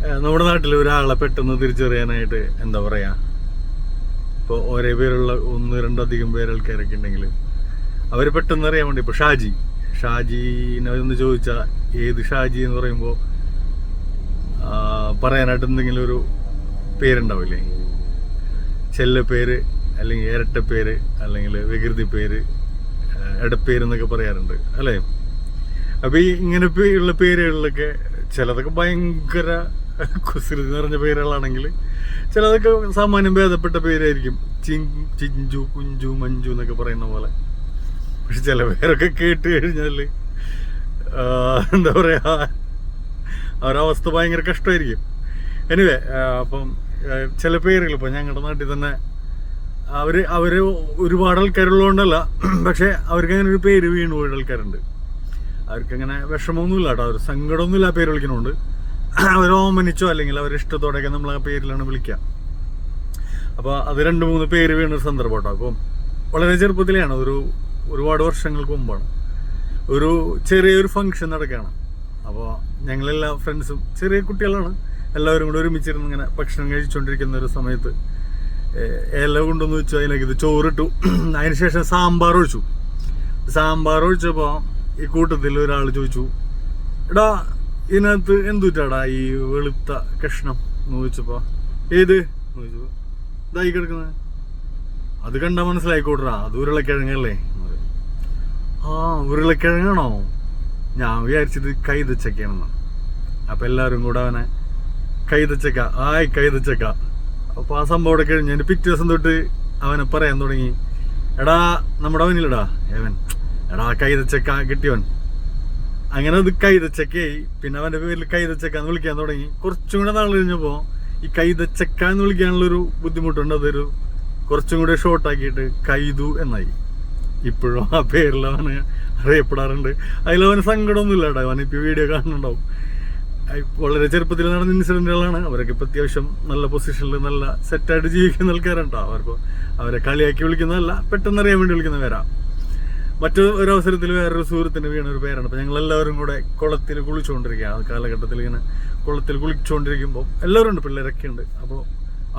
നമ്മുടെ നാട്ടിൽ ഒരാളെ പെട്ടെന്ന് തിരിച്ചറിയാനായിട്ട് എന്താ പറയാ, ഇപ്പോൾ ഒരേ പേരുള്ള 1-2 പേരാൾക്കാരൊക്കെ ഉണ്ടെങ്കിൽ അവർ പെട്ടെന്ന് അറിയാൻ വേണ്ടി, ഇപ്പോൾ ഷാജിനെ ഒന്ന് ചോദിച്ചാൽ ഏത് ഷാജി എന്ന് പറയുമ്പോൾ പറയാനായിട്ട് എന്തെങ്കിലും ഒരു പേരുണ്ടാവില്ലേ? ചെല്ലപ്പേര്, അല്ലെങ്കിൽ ഇരട്ടപ്പേര്, അല്ലെങ്കിൽ വികൃതി പേര്, ഇടപ്പേര് എന്നൊക്കെ പറയാറുണ്ട് അല്ലേ? അപ്പൊ ഈ ഇങ്ങനെ ഉള്ള പേരുകളിലൊക്കെ ചിലതൊക്കെ ഭയങ്കര കുസൃതി നിറഞ്ഞ പേരുകളാണെങ്കിൽ ചിലതൊക്കെ സാമാന്യം ഭേദപ്പെട്ട പേരായിരിക്കും. ചിഞ്ചു, കുഞ്ചു, മഞ്ജു എന്നൊക്കെ പറയുന്ന പോലെ. പക്ഷെ ചില പേരൊക്കെ കേട്ട് കഴിഞ്ഞാൽ എന്താ പറയാ, അവരവസ്ഥ ഭയങ്കര കഷ്ടമായിരിക്കും. എനിവേ, അപ്പം ചില പേരുകൾ ഇപ്പൊ ഞങ്ങളുടെ നാട്ടിൽ തന്നെ അവര് ഒരുപാട് ആൾക്കാരുള്ളതുകൊണ്ടല്ല, പക്ഷെ അവർക്ക് അങ്ങനെ ഒരു പേര് വീണു പോയ ആൾക്കാരുണ്ട്. അവർക്കങ്ങനെ വിഷമമൊന്നുമില്ല കേട്ടോ, അവർ സങ്കടമൊന്നുമില്ല പേര് വിളിക്കണോണ്ട്. അവർ ഓമനിച്ചോ അല്ലെങ്കിൽ അവരിഷ്ടത്തോടെയൊക്കെ നമ്മൾ ആ പേരിലാണ് വിളിക്കുക. അപ്പോൾ അത് 2-3 പേര് വീണൊരു സന്ദർഭം കേട്ടോ. അപ്പം വളരെ ചെറുപ്പത്തിലെയാണ്, ഒരുപാട് വർഷങ്ങൾക്ക് മുമ്പാണ്. ഒരു ചെറിയൊരു ഫംഗ്ഷൻ നടക്കുകയാണ്. അപ്പോൾ ഞങ്ങളെല്ലാ ഫ്രണ്ട്സും ചെറിയ കുട്ടികളാണ്, എല്ലാവരും കൂടെ ഒരുമിച്ചിരുന്ന് ഇങ്ങനെ ഭക്ഷണം കഴിച്ചുകൊണ്ടിരിക്കുന്ന ഒരു സമയത്ത് ഇല കൊണ്ടൊന്ന് വെച്ചു, അതിലേക്ക് ഇത് ചോറിട്ടു, അതിനുശേഷം സാമ്പാർ ഒഴിച്ചപ്പോൾ ഈ കൂട്ടത്തിൽ ഒരാൾ ചോദിച്ചു, എടാ ഇതിനകത്ത് എന്തുറ്റാടാ ഈ വെളുത്ത കഷ്ണം എന്ന് ചോദിച്ചപ്പോ, ഏത് എന്ന് ചോദിച്ചപ്പോ, ഇതായി കിടക്കുന്നത്. അത് കണ്ടാ മനസ്സിലായിക്കോട്ടാ, അത് ഉരുളക്കിഴങ്ങല്ലേ. ആ, ഉരുളക്കിഴങ്ങാണോ? ഞാൻ വിചാരിച്ചത് കൈതച്ചക്കയാണെന്ന്. അപ്പൊ എല്ലാവരും കൂടെ അവനെ കൈതച്ചക്ക. അപ്പൊ ആ സംഭവം ഇവിടെ കഴിഞ്ഞ് എന്റെ പിറ്റേ ദിവസം തൊട്ട് അവനെ പറയാൻ തുടങ്ങി, എടാ നമ്മുടെ അവനില്ലടാ എടാ കൈതച്ചക്ക കിട്ടിയവൻ. അങ്ങനെ അത് കൈതച്ചക്കയായി. പിന്നെ അവന്റെ പേരിൽ കൈതച്ചക്ക എന്ന് വിളിക്കാൻ തുടങ്ങി. കുറച്ചും കൂടെ നാൾ കഴിഞ്ഞപ്പോ ഈ കൈതച്ചക്ക എന്ന് വിളിക്കാനുള്ളൊരു ബുദ്ധിമുട്ടുണ്ട്. അതൊരു കുറച്ചും കൂടെ ഷോർട്ടാക്കിയിട്ട് കൈതു എന്നായി. ഇപ്പോഴും ആ പേരിൽ അവന് അറിയപ്പെടാറുണ്ട്. അതിലവന് സങ്കടമൊന്നുമില്ല കേട്ടോ. അവനിപ്പോ വീഡിയോ കാണുന്നുണ്ടാവും. വളരെ ചെറുപ്പത്തിൽ നടന്ന ഇൻസിഡന്റുകളാണ്. അവരൊക്കെ ഇപ്പൊ അത്യാവശ്യം നല്ല പൊസിഷനിൽ നല്ല സെറ്റായിട്ട് ജീവിക്കുന്ന ആൾക്കാരുണ്ടോ. അവരെ കളിയാക്കി വിളിക്കുന്നതല്ല, പെട്ടെന്ന് അറിയാൻ വേണ്ടി വിളിക്കുന്ന പേരാ. മറ്റൊരു അവസരത്തിൽ വേറൊരു സുഹൃത്തിന് വീണ ഒരു പേരാണ്. അപ്പൊ ഞങ്ങൾ എല്ലാവരും കൂടെ കുളത്തിൽ കുളിച്ചുകൊണ്ടിരിക്കുക. ആ കാലഘട്ടത്തിൽ ഇങ്ങനെ കുളത്തിൽ കുളിച്ചുകൊണ്ടിരിക്കുമ്പോൾ എല്ലാവരും ഉണ്ട്, പിള്ളേരൊക്കെ ഉണ്ട്. അപ്പോൾ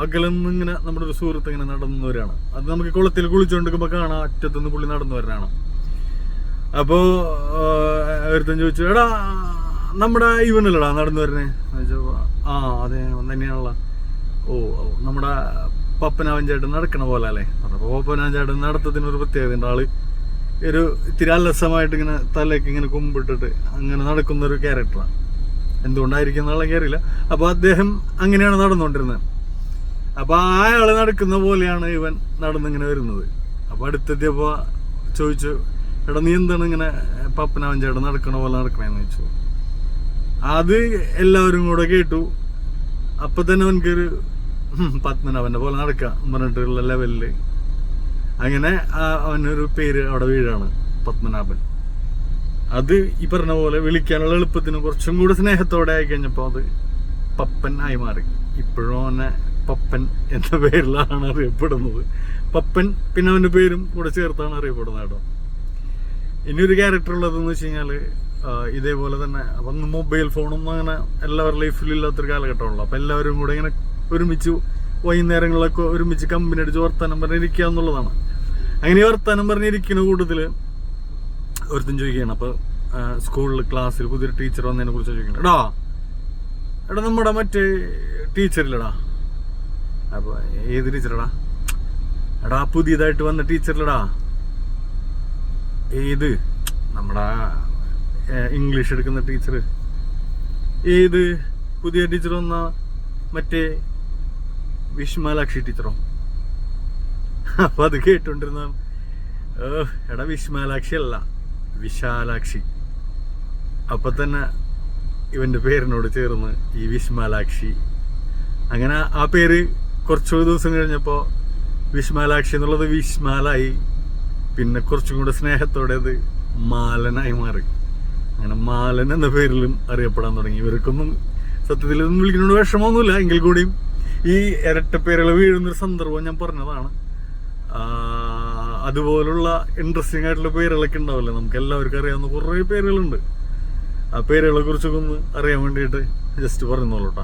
അകലെന്ന് ഇങ്ങനെ നമ്മുടെ ഒരു സുഹൃത്ത് ഇങ്ങനെ നടന്നവരാണ്. അത് നമുക്ക് കുളത്തിൽ കുളിച്ചുകൊണ്ടിരിക്കുമ്പോൾ കാണാം, അറ്റത്തുനിന്ന് പുള്ളി നടന്നു വരാനാണ്. അപ്പോ ഒരുത്തൻ ചോദിച്ചു, എടാ നമ്മുടെ ഇവനല്ലടാ നടന്നു വരുന്നേ ചോദിച്ചപ്പോ, ആ അതെ തന്നെയാണല്ലോ. ഓ, നമ്മുടെ പപ്പനാവൻ ചേട്ടൻ നടക്കണ പോലെ അല്ലേ. അപ്പൊ പപ്പനാവൻ ചേട്ടൻ നടത്തത്തിനൊരു പ്രത്യേകത ഉണ്ട്. ആള് ഒരു ഇത്തിരി അലസമായിട്ട് ഇങ്ങനെ തലയ്ക്ക് ഇങ്ങനെ കുമ്പിട്ടിട്ട് അങ്ങനെ നടക്കുന്ന ഒരു ക്യാരക്ടറാണ്. എന്തുകൊണ്ടായിരിക്കും എന്നുള്ള അറിയില്ല. അപ്പൊ അദ്ദേഹം അങ്ങനെയാണ് നടന്നുകൊണ്ടിരുന്നത്. അപ്പൊ അയാള് നടക്കുന്ന പോലെയാണ് ഇവൻ നടന്നിങ്ങനെ വരുന്നത്. അപ്പൊ അടുത്തെത്തിയപ്പോ ചോദിച്ചു, എടാ നീ എന്താണ് ഇങ്ങനെ പപ്പനാവൻ ചേട്ടൻ നടക്കണ പോലെ നടക്കണേന്ന് ചോദിച്ചു. അത് എല്ലാവരും കൂടെ കേട്ടു. അപ്പൊ തന്നെ അവനക്കൊരു പത്മനാഭന്റെ പോലെ നടക്കാം പറഞ്ഞിട്ടുള്ള ലെവലില് അങ്ങനെ അവനൊരു പേര് അവിടെ വീഴാണ്, പത്മനാഭൻ. അത് ഈ പറഞ്ഞ പോലെ വിളിക്കാനുള്ള എളുപ്പത്തിന് കുറച്ചും കൂടെ സ്നേഹത്തോടെ ആയി കഴിഞ്ഞപ്പോ അത് പപ്പൻ ആയി മാറി. ഇപ്പോഴും അവനെ പപ്പൻ എന്ന പേരിലാണ് അറിയപ്പെടുന്നത്. പപ്പൻ, പിന്നെ അവന്റെ പേരും കൂടെ ചേർത്താണ് അറിയപ്പെടുന്നത് കേട്ടോ. ഇനിയൊരു ക്യാരക്ടർ ഉള്ളതെന്ന് വെച്ച് കഴിഞ്ഞാല് ഇതേപോലെ തന്നെ അപ്പൊ മൊബൈൽ ഫോണും അങ്ങനെ എല്ലാവരുടെ ലൈഫിലും ഇല്ലാത്തൊരു കാലഘട്ടമുള്ളൂ. അപ്പൊ എല്ലാവരും കൂടെ ഇങ്ങനെ ഒരുമിച്ച് വൈകുന്നേരങ്ങളിലൊക്കെ ഒരുമിച്ച് കമ്പനി അടിച്ച് വർത്താനം പറഞ്ഞിരിക്കുക എന്നുള്ളതാണ്. അങ്ങനെ വർത്താനം പറഞ്ഞിരിക്കുന്ന കൂട്ടത്തില് ഒരുത്തും ചോദിക്കുകയാണ്. അപ്പൊ സ്കൂളിൽ ക്ലാസ്സിൽ പുതിയൊരു ടീച്ചർ വന്നതിനെ കുറിച്ച് ചോദിക്കണം, എടാ നമ്മുടെ മറ്റേ ടീച്ചറില്ലടാ. അപ്പൊ ഏത് ടീച്ചറടാ? എടാ പുതിയതായിട്ട് വന്ന ടീച്ചറില്ലടാ. ഏത്? നമ്മുടെ ഇംഗ്ലീഷ് എടുക്കുന്ന ടീച്ചർ. ഏത് പുതിയ ടീച്ചർ വന്ന? മറ്റേ വിശ്മാലാക്ഷി ടീച്ചറോ? അപ്പൊ അത് കേട്ടോണ്ടിരുന്ന, എടാ വിശ്മാലാക്ഷി അല്ല, വിശാലാക്ഷി. അപ്പൊ തന്നെ ഇവന്റെ പേരിനോട് ചേർന്ന് ഈ വിശ്മാലാക്ഷി. അങ്ങനെ ആ പേര് കുറച്ചു ദിവസം കഴിഞ്ഞപ്പോ വിശ്മാലാക്ഷി എന്നുള്ളത് വിശ്മാലായി. പിന്നെ കുറച്ചും കൂടെ സ്നേഹത്തോടെ അത് മാലനായി മാറി. അങ്ങനെ മാലൻ എന്ന പേരിലും അറിയപ്പെടാൻ തുടങ്ങി. ഇവർക്കൊന്നും സത്യത്തിൽ ഇതൊന്നും വിളിക്കുന്നോണ്ട് വിഷമമൊന്നുമില്ല. എങ്കിൽ കൂടിയും ഈ ഇരട്ടപ്പേരുകൾ വീഴുന്നൊരു സന്ദർഭം ഞാൻ പറഞ്ഞതാണ്. അതുപോലുള്ള ഇൻട്രസ്റ്റിംഗ് ആയിട്ടുള്ള പേരുകളൊക്കെ ഉണ്ടാവില്ലേ, നമുക്ക് എല്ലാവർക്കും അറിയാവുന്ന കുറേ പേരുകളുണ്ട്. ആ പേരുകളെ കുറിച്ചൊക്കെ ഒന്ന് അറിയാൻ വേണ്ടിയിട്ട് ജസ്റ്റ് പറയുന്നുള്ളൂ കേട്ടോ.